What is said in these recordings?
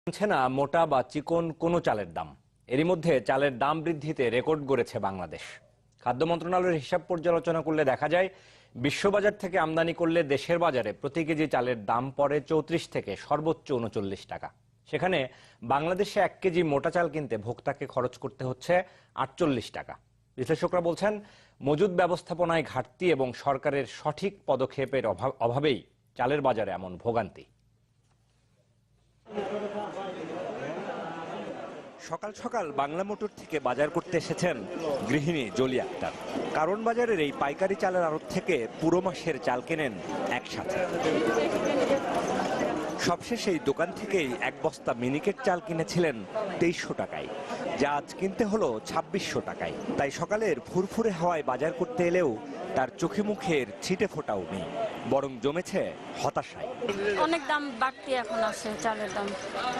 কমছে না মোটা বা চিকন কোনো চালের দাম। এরই মধ্যে চালের দাম বৃদ্ধিতে রেকর্ড গড়েছে বাংলাদেশ। খাদ্য মন্ত্রণালয়ের হিসাব পর্যালোচনা করলে দেখা যায়, বিশ্ববাজার থেকে আমদানি করলে দেশের বাজারে প্রতি কেজি চালের দাম পড়ে 34 থেকে সর্বোচ্চ 39 টাকা। সেখানে বাংলাদেশে 1 কেজি মোটা চাল কিনতে ভোক্তাকে খরচ করতে হচ্ছে 48 টাকা। বিশ্লেষকরা বলছেন, মজুদ ব্যবস্থাপনায় ঘাটতি এবং সরকারের সঠিক পদক্ষেপের অভাবেই চালের বাজারে এমন ভোগান্তি। সকাল সকাল বাংলা মোটর থেকে বাজার করতে এসেছেন গৃহিণী জলি আক্তার। কারণ বাজারের এই পাইকারি চালের আড়ত থেকে পুরো মাসের চাল কেনেন একসাথে। সবশেষে এই দোকান থেকেই এক বস্তা মিনিকেট চাল কিনেছিলেন 2300 টাকায়, যা আজ কিনতে হলো 2600 টাকায়। তাই সকালের ফুরফুরে হাওয়ায় বাজার করতে এলেও তার চোখে মুখের ছিটে ফোটাও নেই, বরং জমেছে হতাশায়। অনেক দাম বাড়তি এখন আছে, চালের দাম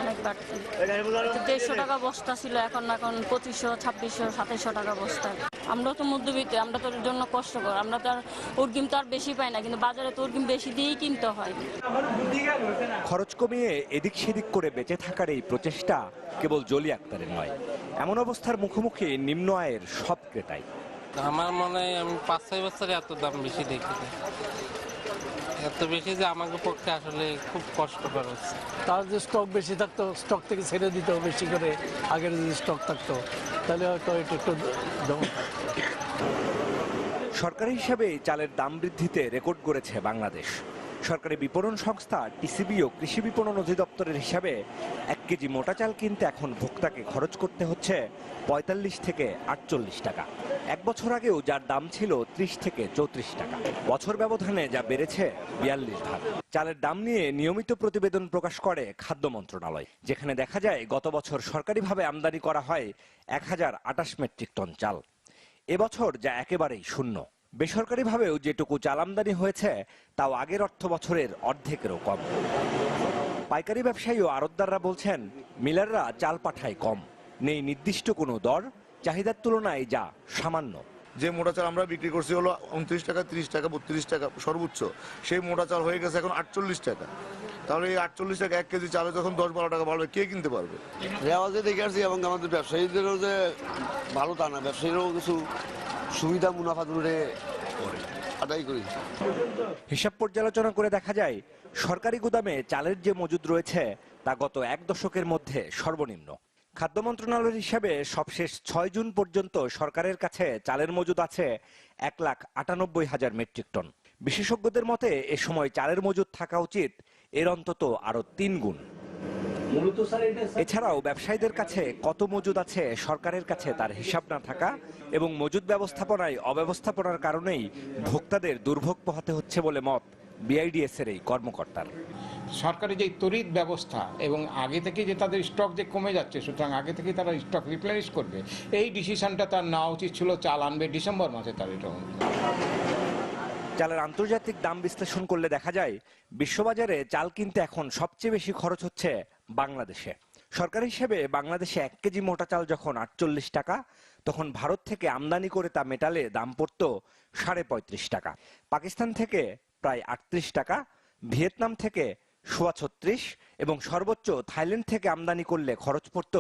অনেক বাড়তি। 150 টাকা বস্তা ছিল, এখন 2500, 2600, 2700 টাকা বস্তা। আমরা তো মধ্যবিত্ত, আমরা তো ওর জন্য কষ্টকর, আমরা তো আর অগ্রিম তো আর বেশি পাই না, কিন্তু বাজারে তো অগ্রিম বেশি দিয়েই কিনতে হয়। খরচ কমিয়ে এদিক সেদিক করে বেঁচে থাকার এই প্রচেষ্টা কেবল জলি আক্তারের নয়, এমন অবস্থার মুখোমুখি নিম্ন আয়ের সব ক্রেতাই। আমার মনে হয় আমি 5-6 বছরে এত দাম বেশি দেখি, এত বেশি যে আমাকে পক্ষে আসলে খুব কষ্টকর হচ্ছে। তার যে স্টক বেশি থাকতো, স্টক থেকে ছেড়ে দিত বেশি করে, আগের যদি স্টক থাকতো তাহলে হয়তো এটা একটু দমন থাকতো। সরকারি হিসাবে চালের দাম বৃদ্ধিতে রেকর্ড গড়েছে বাংলাদেশ। সরকারি বিপণন সংস্থা টিসিবি ও কৃষি বিপণন অধিদপ্তরের হিসাবে 1 কেজি মোটা চাল কিনতে এখন ভোক্তাকে খরচ করতে হচ্ছে 45 থেকে 48 টাকা। এক বছর আগেও যার দাম ছিল 30 থেকে 34 টাকা। বছর ব্যবধানে যা বেড়েছে 42 ভাগ। চালের দাম নিয়ে নিয়মিত প্রতিবেদন প্রকাশ করে খাদ্য মন্ত্রণালয়, যেখানে দেখা যায় গত বছর সরকারিভাবে আমদানি করা হয় 1028 মেট্রিক টন চাল। এবছর যা একেবারেই শূন্য। বেসরকারিভাবেও যেটুকু চাল আমদানি হয়েছে তাও আগের অর্থ বছরের অর্ধেকেরও কম। পাইকারি ব্যবসায়ী ও আড়তদাররা বলছেন, মিলাররা চাল পাঠায় কম, নেই নির্দিষ্ট কোনো দর, চাহিদার তুলনায় যা সামান্য। যে মোটা চাল আমরা বিক্রি করছি হলো 29 টাকা, 30 টাকা, 32 টাকা সর্বোচ্চ, সেই মোটা চাল হয়ে গেছে এখন 48 টাকা। তাহলে এই 48 টাকা 1 কেজি চালে যখন 10-12 টাকা বাড়বে, কে কিনতে পারবে? রেওয়াজে দেখে আসছি, এবং আমাদের ব্যবসায়ীদেরও যে ভালো তা না, ব্যবসায়ীরাও কিছু সুবিধা মুনাফা ধরে আদায় করি। হিসাব পর্যালোচনা করে দেখা যায়, সরকারি গুদামে চালের যে মজুদ রয়েছে তা গত 1 দশকের মধ্যে সর্বনিম্ন। খাদ্য মন্ত্রণালয়ের হিসাবে সবশেষ 6 জুন পর্যন্ত সরকারের কাছে চালের মজুদ আছে 1,98,000 মেট্রিক টন। বিশেষজ্ঞদের মতে এ সময় চালের মজুদ থাকা উচিত এর অন্তত আরো 3 গুণ। এছাড়াও ব্যবসায়ীদের কাছে কত মজুদ আছে সরকারের কাছে তার হিসাব না থাকা এবং মজুদ ব্যবস্থাপনায় অব্যবস্থাপনার কারণেই ভোক্তাদের দুর্ভোগ পোহাতে হচ্ছে বলে মত বিআইডিএস এর এই কর্মকর্তার। সরকারি যে তড়িৎ ব্যবস্থা এবং আগে থেকে যে তাদের স্টক যে কমে যাচ্ছে, সুতরাং আগে থেকে তারা স্টক রিপ্লেনিশ করবে, এই ডিসিশনটা তার নেওয়া উচিত ছিল। চাল আনবে ডিসেম্বর মাসে, তার এটা চালের আন্তর্জাতিক দাম বিশ্লেষণ করলে দেখা যায়, বিশ্ববাজারে চাল কিনতে এখন সবচেয়ে বেশি খরচ হচ্ছে বাংলাদেশে। সরকারি হিসেবে বাংলাদেশে 1 কেজি মোটা চাল যখন 48 টাকা, তখন ভারত থেকে আমদানি করে তা মেটালে দাম পড়ত 35.5 টাকা, পাকিস্তান থেকে প্রায় 38 টাকা, ভিয়েতনাম থেকে 36 এবং সর্বোচ্চ থাইল্যান্ড থেকে আমদানি করলে খরচ পড়ত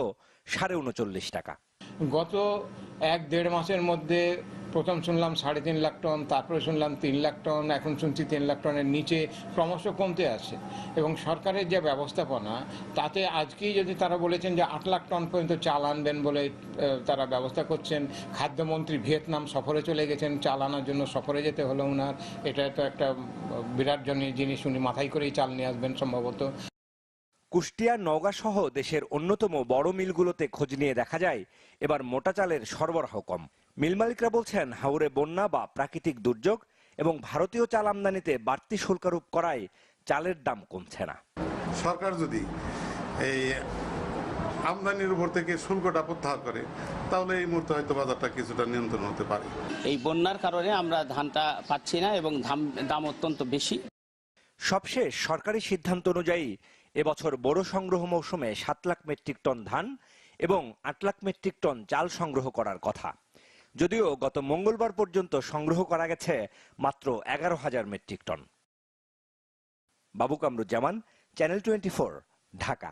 39.5 টাকা। গত 1-1.5 মাসের মধ্যে প্রথম শুনলাম 3.5 লাখ টন, তারপরে শুনলাম 3 লাখ টন, এখন শুনছি 3 লাখ টনের নিচে ক্রমশ কমতে আসে। এবং সরকারের যে ব্যবস্থাপনা, তাতে আজকেই যদি তারা বলেছেন যে 8 লাখ টন পর্যন্ত চাল আনবেন বলে তারা ব্যবস্থা করছেন। খাদ্যমন্ত্রী ভিয়েতনাম সফরে চলে গেছেন, চাল আনার জন্য সফরে যেতে হলো ওনার। এটা তো একটা বিরাট জিনিস, উনি মাথায় করেই চাল নিয়ে আসবেন সম্ভবত। কুষ্টিয়া, নওগাঁ সহ দেশের অন্যতম বড় মিলগুলোতে খোঁজ নিয়ে দেখা যায়, এবার মোটা চালের সরবরাহ কম। মিল মালিকরা বলছেন, হাওরে বন্যা বা প্রাকৃতিক দুর্যোগ এবং ভারতীয় চাল আমদানিতে বাড়তি শুল্কারোপ করায় চালের দাম কমছে না। সরকার যদি এই আমদানির উপর থেকে শুল্কটা প্রত্যাহার করে, তাহলে এই মুহূর্তে হয়তো বাজারটা কিছুটা নিয়ন্ত্রণ হতে পারে। এই বন্যার কারণে আমরা ধানটা পাচ্ছি না এবং দাম অত্যন্ত বেশি। সবশেষ সরকারি সিদ্ধান্ত অনুযায়ী এবছর বোরো সংগ্রহ মৌসুমে 7 লাখ মেট্রিক টন ধান এবং 8 লাখ মেট্রিক টন চাল সংগ্রহ করার কথা। যদিও গত মঙ্গলবার পর্যন্ত সংগ্রহ করা গেছে মাত্র 11,000 মেট্রিক টন। বাবু কামরুজ্জামান, চ্যানেল 24, ঢাকা।